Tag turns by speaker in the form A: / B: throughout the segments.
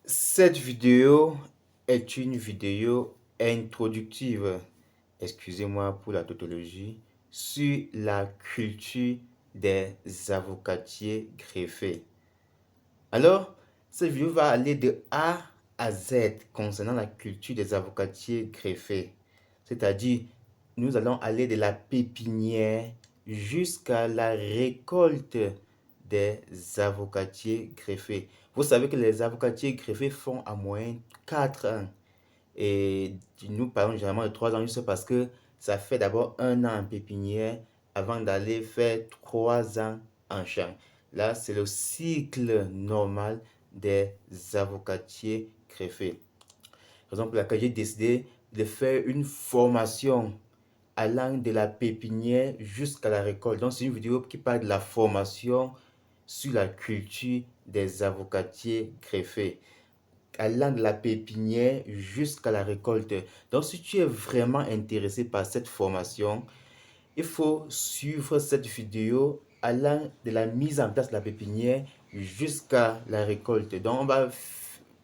A: Cette vidéo est une vidéo introductive, excusez-moi pour la tautologie, sur la culture des avocatiers greffés. Alors, cette vidéo va aller de A à Z concernant la culture des avocatiers greffés. C'est-à-dire, nous allons aller de la pépinière jusqu'à la récolte des avocatiers greffés. Vous savez que les avocatiers greffés font à moyenne 4 ans. Et nous parlons généralement de 3 ans juste parce que ça fait d'abord 1 an en pépinière avant d'aller faire 3 ans en champ. Là, c'est le cycle normal des avocatiers greffés. Raison pour laquelle j'ai décidé de faire une formation allant de la pépinière jusqu'à la récolte. Donc, c'est une vidéo qui parle de la formation sur la culture des avocatiers greffés, allant de la pépinière jusqu'à la récolte. Donc, si tu es vraiment intéressé par cette formation, il faut suivre cette vidéo allant de la mise en place de la pépinière jusqu'à la récolte. Donc,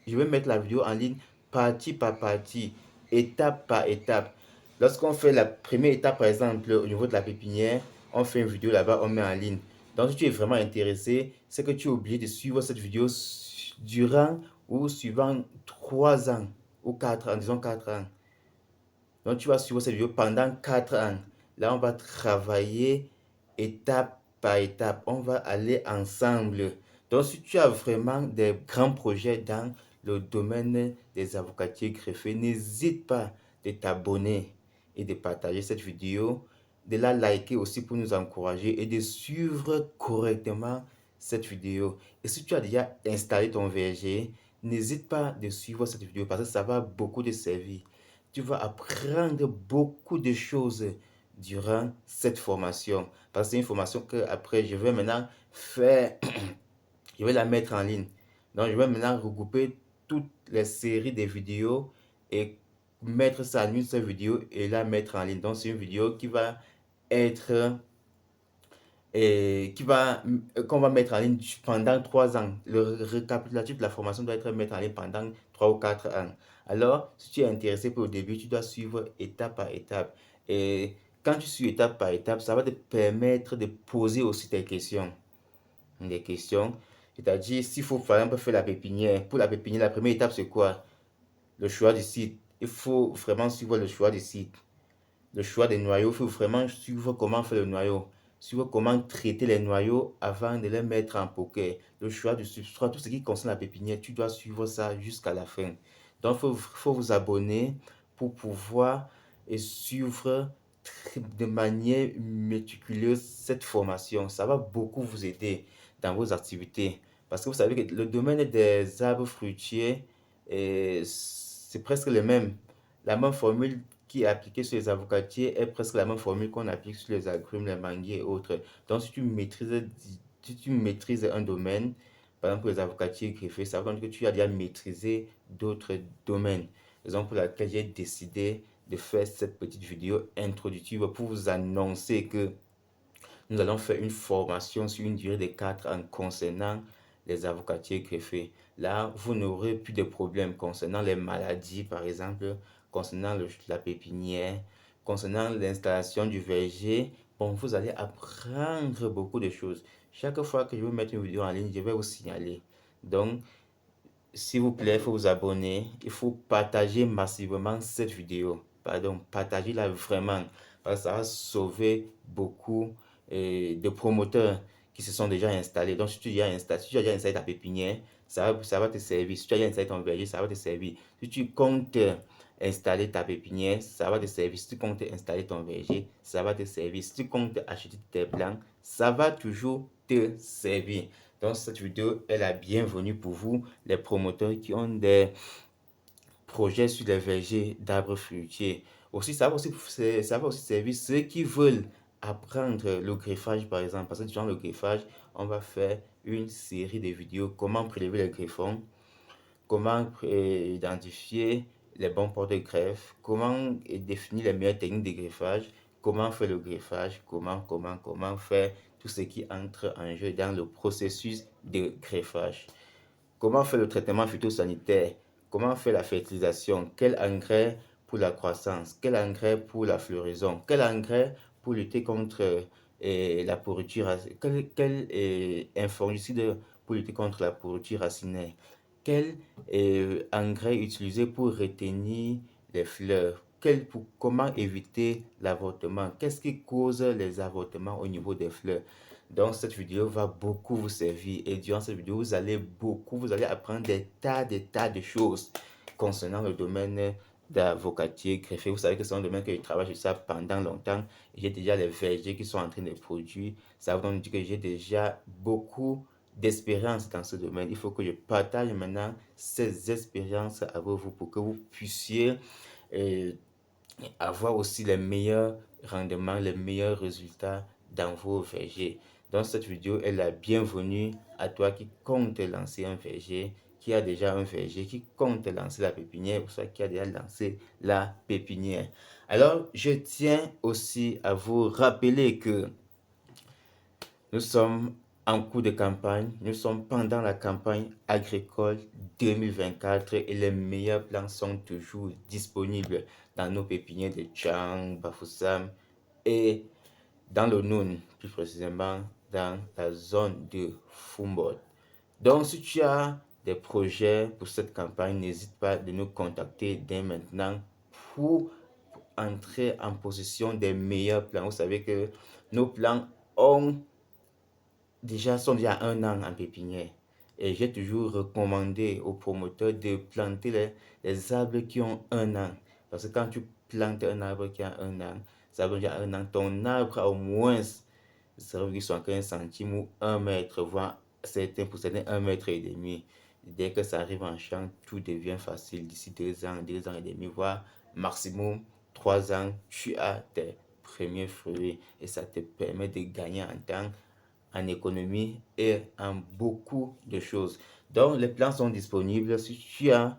A: je vais mettre la vidéo en ligne partie par partie, étape par étape. Lorsqu'on fait la première étape, par exemple, au niveau de la pépinière, on fait une vidéo là-bas, on met en ligne. Donc, si tu es vraiment intéressé, c'est que tu es obligé de suivre cette vidéo durant ou suivant 3 ans ou 4 ans, disons 4 ans. Donc, tu vas suivre cette vidéo pendant 4 ans. Là, on va travailler étape par étape. On va aller ensemble. Donc, si tu as vraiment des grands projets dans le domaine des avocatiers greffés, n'hésite pas de t'abonner et de partager cette vidéo, de la liker aussi pour nous encourager et de suivre correctement cette vidéo. Et si tu as déjà installé ton verger, n'hésite pas de suivre cette vidéo parce que ça va beaucoup te servir. Tu vas apprendre beaucoup de choses durant cette formation. Parce que c'est une formation que après je vais maintenant faire, je vais la mettre en ligne. Donc, je vais maintenant regrouper toutes les séries de vidéos et mettre ça en une seule vidéo et la mettre en ligne. Donc, c'est une vidéo qui va être qu'on va mettre en ligne pendant 3 ans. Le récapitulatif de la formation doit être mis en ligne pendant 3 ou 4 ans. Alors, si tu es intéressé pour le début, tu dois suivre étape par étape. Et quand tu suis étape par étape, ça va te permettre de poser aussi tes questions. Des questions, c'est-à-dire s'il faut par exemple faire la pépinière. Pour la pépinière, la première étape, c'est quoi? Le choix du site. Il faut vraiment suivre le choix du site. Le choix des noyaux, il faut vraiment suivre comment faire le noyau, suivre comment traiter les noyaux avant de les mettre en poker. Le choix du substrat, tout ce qui concerne la pépinière, tu dois suivre ça jusqu'à la fin. Donc, il faut vous abonner pour pouvoir suivre de manière méticuleuse cette formation. Ça va beaucoup vous aider dans vos activités. Parce que vous savez que le domaine des arbres fruitiers, c'est presque le même. La même formule qui est appliquée sur les avocatiers est presque la même formule qu'on applique sur les agrumes, les manguiers et autres. Donc, si tu maîtrises un domaine, par exemple les avocatiers greffés, ça veut dire que tu as déjà maîtrisé d'autres domaines. Raison pour laquelle j'ai décidé de faire cette petite vidéo introductive pour vous annoncer que nous allons faire une formation sur une durée de 4 ans concernant les avocatiers greffés. Là, vous n'aurez plus de problèmes concernant les maladies, par exemple, concernant la pépinière, concernant l'installation du verger. Bon, vous allez apprendre beaucoup de choses. Chaque fois que je vais mettre une vidéo en ligne, je vais vous signaler. Donc, s'il vous plaît, il faut vous abonner. Il faut partager massivement cette vidéo. Pardon, partagez-la vraiment. Parce que ça va sauver beaucoup de promoteurs qui se sont déjà installés. Donc, si tu as déjà installé ta pépinière, ça va te servir. Si tu as déjà installé ton verger, ça va te servir. Si tu comptes installer ta pépinière, ça va te servir. Si tu comptes installer ton verger, ça va te servir. Si tu comptes acheter tes plants, ça va toujours te servir. Donc, cette vidéo est la bienvenue pour vous, les promoteurs qui ont des projets sur les vergers d'arbres fruitiers. Aussi, ça va aussi servir ceux qui veulent apprendre le greffage, par exemple. Parce que durant le greffage, on va faire une série de vidéos comment prélever les greffons, comment identifier les bons ports de greffe, comment définir les meilleures techniques de greffage, comment faire le greffage, comment faire tout ce qui entre en jeu dans le processus de greffage. Comment faire le traitement phytosanitaire, comment faire la fertilisation, quel engrais pour la croissance, quel engrais pour la floraison, quel engrais pour lutter contre la pourriture, quel fongicide pour lutter contre la pourriture racinaire, quel engrais utiliser pour retenir les fleurs, comment éviter l'avortement, qu'est-ce qui cause les avortements au niveau des fleurs. Donc, cette vidéo va beaucoup vous servir et durant cette vidéo, vous allez apprendre des tas de choses concernant le domaine d'avocatier greffé. Vous savez que c'est un domaine que je travaille sur ça pendant longtemps. J'ai déjà les vergers qui sont en train de produire. Ça veut donc dire que j'ai déjà beaucoup d'expérience dans ce domaine. Il faut que je partage maintenant ces expériences avec vous pour que vous puissiez euh, avoir aussi les meilleurs rendements, les meilleurs résultats dans vos vergers. Donc cette vidéo est la bienvenue à toi qui compte lancer un verger, qui a déjà un verger, qui compte lancer la pépinière, ou soit qui a déjà lancé la pépinière. Alors, je tiens aussi à vous rappeler que nous sommes en cours de campagne, nous sommes pendant la campagne agricole 2024 et les meilleurs plans sont toujours disponibles dans nos pépinières de Tchang, Bafoussam et dans le Noun, plus précisément dans la zone de Fumbot. Donc, si tu as des projets pour cette campagne, n'hésite pas de nous contacter dès maintenant pour entrer en possession des meilleurs plans. Vous savez que nos plans sont déjà 1 an en pépinière. Et j'ai toujours recommandé aux promoteurs de planter les arbres qui ont 1 an. Parce que quand tu plantes un arbre qui a 1 an, ça veut dire 1 an, ton arbre a au moins, ça veut dire 75 centimes ou 1 mètre, voire pour certains 1 mètre et demi. Dès que ça arrive en champ, tout devient facile. D'ici 2 ans, 2 ans et demi, voire maximum 3 ans, tu as tes premiers fruits et ça te permet de gagner en temps, en économie et en beaucoup de choses. Donc, les plans sont disponibles. Si tu as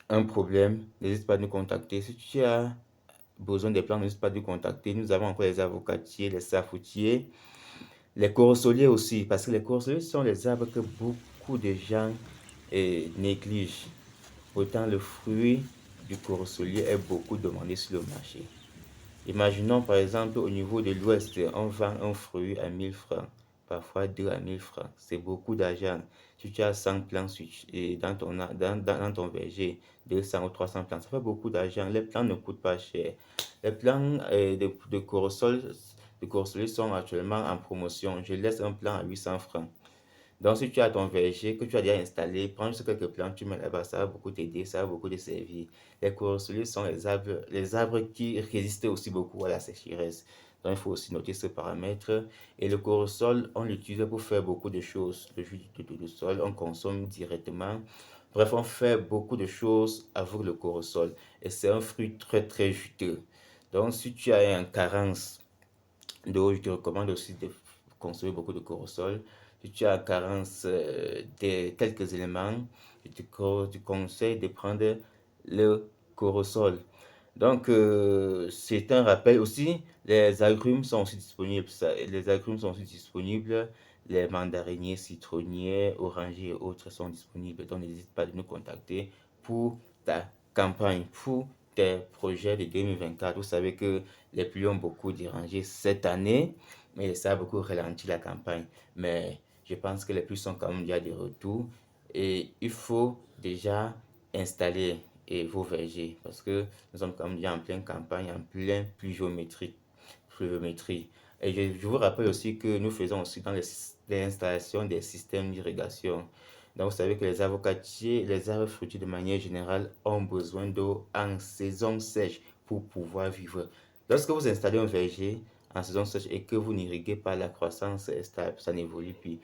A: un problème, n'hésite pas à nous contacter. Si tu as besoin des plans, n'hésite pas à nous contacter. Nous avons encore les avocatiers, les safoutiers, les corosoliers aussi, parce que les corosoliers sont les arbres que beaucoup de gens négligent. Pourtant, le fruit du corosolier est beaucoup demandé sur le marché. Imaginons par exemple au niveau de l'Ouest, on vend un fruit à 1000 francs, parfois 2 à 1000 francs. C'est beaucoup d'argent. Si tu as 100 plants dans ton verger, 200 ou 300 plants, ça fait beaucoup d'argent. Les plants ne coûtent pas cher. Les plants de corosol sont actuellement en promotion. Je laisse un plant à 800 francs. Donc, si tu as ton verger que tu as déjà installé, prends juste quelques plantes, tu mets là-bas, ça va beaucoup t'aider, ça va beaucoup te servir. Les corosoliers sont les arbres qui résistent aussi beaucoup à la sécheresse. Donc, il faut aussi noter ce paramètre. Et le corosol, on l'utilise pour faire beaucoup de choses. Le jus de sol, on consomme directement. Bref, on fait beaucoup de choses avec le corosol. Et c'est un fruit très juteux. Donc, si tu as une carence d'eau, je te recommande aussi de consommer beaucoup de corosol. Si tu as carence de quelques éléments, je te conseille de prendre le corosol. Donc, c'est un rappel aussi. Les agrumes sont aussi disponibles. Les agrumes sont aussi disponibles. Les mandariniers, citronniers, orangers et autres sont disponibles. Donc, n'hésite pas de nous contacter pour ta campagne, pour tes projets de 2024. Vous savez que les pluies ont beaucoup dérangé cette année, mais ça a beaucoup ralenti la campagne. Mais je pense que les pluies sont quand même déjà de retour et il faut déjà installer vos vergers parce que nous sommes quand même déjà en pleine campagne, en pleine pluviométrie. Et je vous rappelle aussi que nous faisons aussi dans l'installation des systèmes d'irrigation. Donc, vous savez que les avocatiers, les arbres fruitiers de manière générale ont besoin d'eau en saison sèche pour pouvoir vivre. Lorsque vous installez un verger en saison sèche et que vous n'irriguez pas, la croissance est stable, ça n'évolue plus.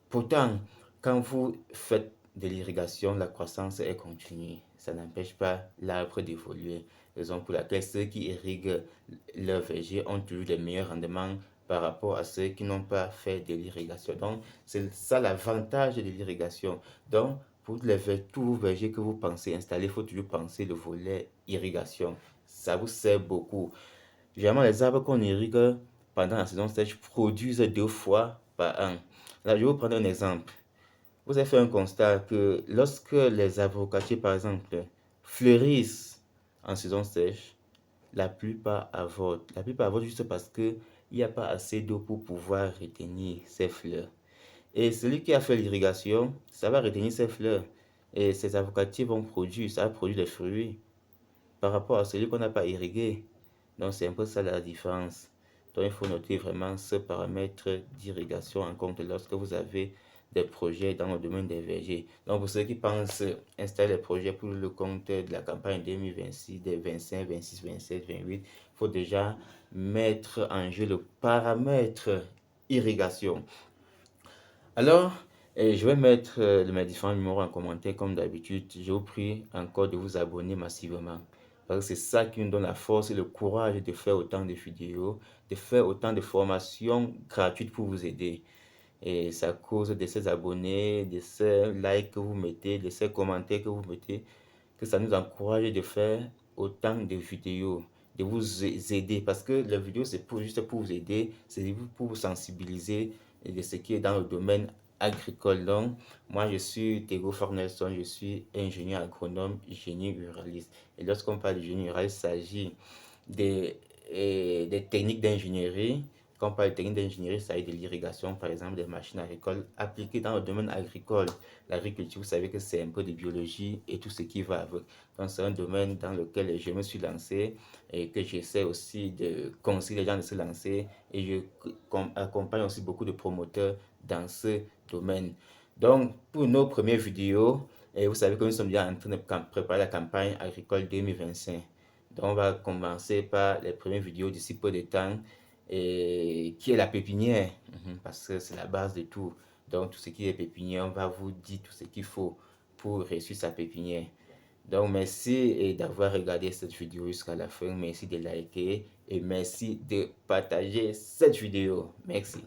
A: Pourtant, quand vous faites de l'irrigation, la croissance est continue. Ça n'empêche pas l'arbre d'évoluer. Raison pour laquelle ceux qui irriguent leur verger ont toujours les meilleurs rendements par rapport à ceux qui n'ont pas fait de l'irrigation. Donc, c'est ça l'avantage de l'irrigation. Donc, pour tous vos vergers que vous pensez installer, il faut toujours penser le volet irrigation. Ça vous sert beaucoup. Généralement, les arbres qu'on irrigue pendant la saison sèche produisent 2 fois par an. Là, je vais vous prendre un exemple. Vous avez fait un constat que lorsque les avocatiers, par exemple, fleurissent en saison sèche, la plupart avortent. La plupart avortent juste parce qu'il n'y a pas assez d'eau pour pouvoir retenir ces fleurs. Et celui qui a fait l'irrigation, ça va retenir ces fleurs. Et ces avocatiers vont produire, ça va produire des fruits par rapport à celui qu'on n'a pas irrigué. Donc c'est un peu ça la différence. Donc il faut noter vraiment ce paramètre d'irrigation en compte lorsque vous avez des projets dans le domaine des vergers. Donc pour ceux qui pensent installer des projets pour le compte de la campagne 2026, des 25, 26, 27, 28, il faut déjà mettre en jeu le paramètre irrigation. Alors, je vais mettre mes différents numéros en commentaire comme d'habitude. Je vous prie encore de vous abonner massivement. Parce que c'est ça qui nous donne la force et le courage de faire autant de vidéos, de faire autant de formations gratuites pour vous aider. Et c'est à cause de ces abonnés, de ces likes que vous mettez, de ces commentaires que vous mettez, que ça nous encourage de faire autant de vidéos, de vous aider. Parce que la vidéo, c'est juste pour vous aider, c'est pour vous sensibiliser de ce qui est dans le domaine agricole. Donc, moi, je suis Tego Farnelson, je suis ingénieur agronome, génie ruraliste. Et lorsqu'on parle de génie ruraliste, il s'agit des techniques d'ingénierie. Quand on parle de techniques d'ingénierie, ça s'agit de l'irrigation, par exemple, des machines agricoles appliquées dans le domaine agricole. L'agriculture, vous savez que c'est un peu de biologie et tout ce qui va avec. Donc, c'est un domaine dans lequel je me suis lancé et que j'essaie aussi de conseiller les gens de se lancer. Et je accompagne aussi beaucoup de promoteurs dans ce domaine. Donc, pour nos premières vidéos, vous savez que nous sommes déjà en train de préparer la campagne agricole 2025. Donc, on va commencer par les premières vidéos d'ici peu de temps, et qui est la pépinière, parce que c'est la base de tout. Donc, tout ce qui est pépinière, on va vous dire tout ce qu'il faut pour réussir sa pépinière. Donc, merci d'avoir regardé cette vidéo jusqu'à la fin. Merci de liker et merci de partager cette vidéo. Merci.